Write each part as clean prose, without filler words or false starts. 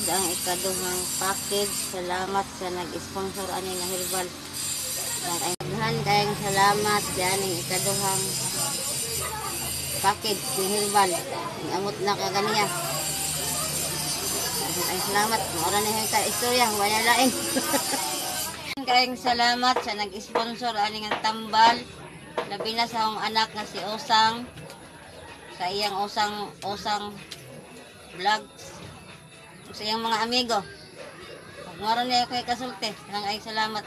Ang ikaduhang package. Salamat sa nag-sponsor ani nga herbal. Daghan kayong salamat dianing ikaduhang package ni herbal. Amot na kaganiya. Ay salamat. Ora ni ka istorya wala lain. Kayong salamat sa nag-sponsor ani nga tambal. Labi na sa akong anak nga si Osang. Sa iyang Osang vlogs. Sa iyang mga amigo. Maroon niya kay kasulti. Ay salamat.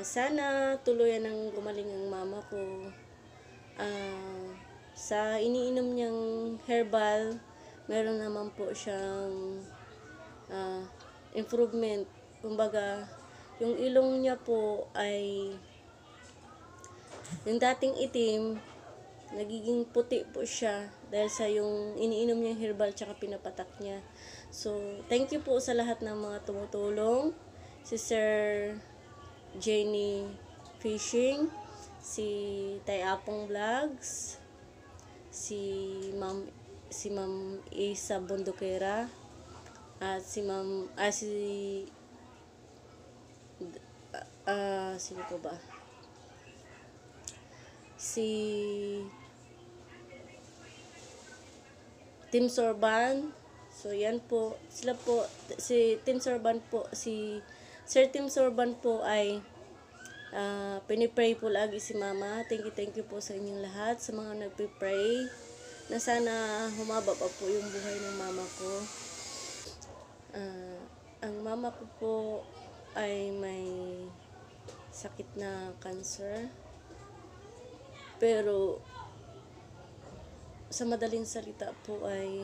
Sana tuluyan ng gumaling ang mama ko. Sa iniinom niyang herbal, meron naman po siyang improvement. Kumbaga, yung ilong niya po ay yung dating itim, nagiging puti po siya dahil sa yung iniinom niyang herbal tsaka pinapatak niya. So, thank you po sa lahat ng mga tumutulong. Si Sir Jenny Fishing, si Tay Apong Vlogs, si Ma'am Isa Bundukera, at si sino po ba? Si Tim Sorban, So, yan po. Sila po, si Tim Sorban po, si Sir Tim Sorban po ay pinipray po lagi si Mama. Thank you po sa inyong lahat, sa mga nagpipray, na sana humaba pa po yung buhay ng mama ko. Ang mama ko po ay may sakit na cancer. Pero, sa madaling salita po ay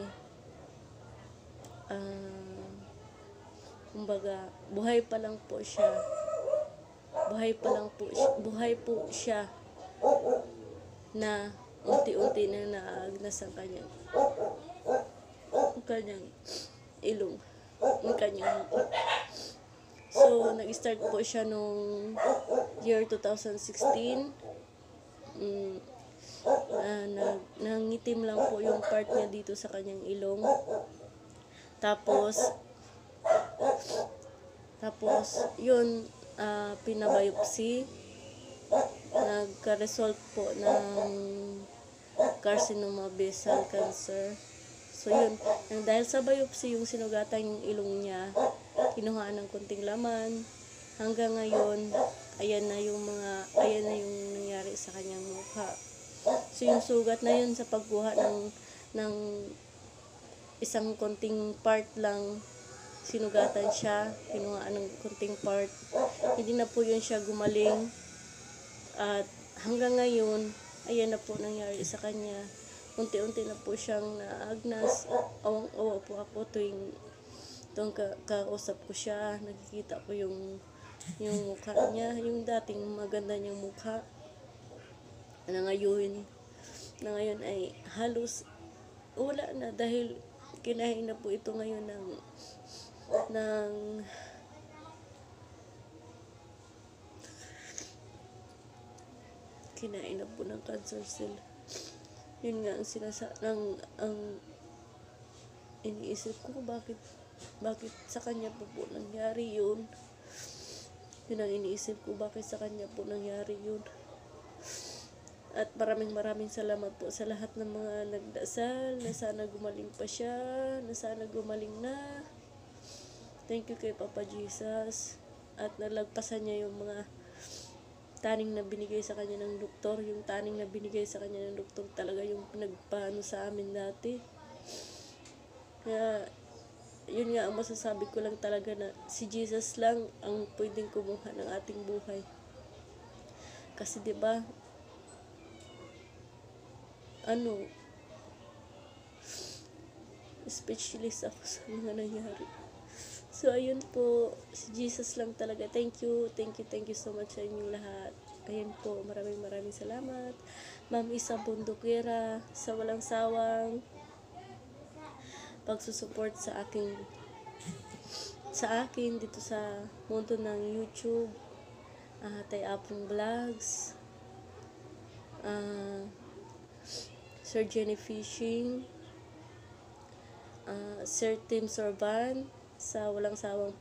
kumbaga, buhay pa lang po siya. Buhay po siya na unti-unti na naagnas ang kanyang ilong, ang kanyang mukha. So, nag-start po siya nung year 2016. Nangitim lang po yung part niya dito sa kanyang ilong. Tapos yun, pinabiopsy. Nagka-result po ng carcinoma basal cancer. So yun, dahil sa biopsy yung sinugatan yung ilong niya, kinuhaan ng kunting laman. Hanggang ngayon, ayan na yung nangyari sa kanyang mukha. So yung sugat na yun sa pagkuha ng isang konting part lang, sinugatan siya, kinuhaan ng konting part. Hindi na po yun siya gumaling. At hanggang ngayon, ayan na po nangyari sa kanya. Unti-unti na po siyang naagnas. Awang-awa po ako tuwing kausap ko siya. Nakikita ko yung mukha niya, yung dating maganda niyang mukha. Na ngayon ay halos wala na, dahil kinain na po ito ngayon ng kinain na po ng cancer cell. Yun nga ang iniisip ko, bakit sa kanya po nangyari yun. Yun ang iniisip ko, bakit sa kanya po nangyari yun. At maraming salamat po sa lahat ng mga nagdasal na sana gumaling pa siya, na sana gumaling na. Thank you kay Papa Jesus. At nalagpasan niya yung mga taning na binigay sa kanya ng doktor. Yung taning na binigay sa kanya ng doktor talaga yung nagpaano sa amin dati. Kaya yun nga ang masasabi ko lang talaga, na si Jesus lang ang pwedeng kumuha ng ating buhay. Kasi 'di ba, speechless ako sa mga nangyari. So, ayun po, si Jesus lang talaga. Thank you so much sa inyong lahat. Ayun po, maraming salamat. Ma'am Isa Bundukera, sa walang sawang pagsusupport sa akin dito sa mundo ng YouTube. Tay Apong Vlogs, Sir Jenny Fishing, Sir Tim Sorban, sa walang sawang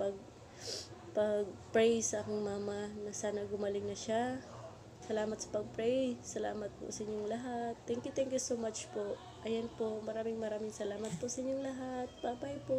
pag-pray sa aking mama na sana gumaling na siya. Salamat sa pag-pray. Salamat po sa inyong lahat. Thank you so much po. Ayan po, maraming salamat po sa inyong lahat. Bye-bye po.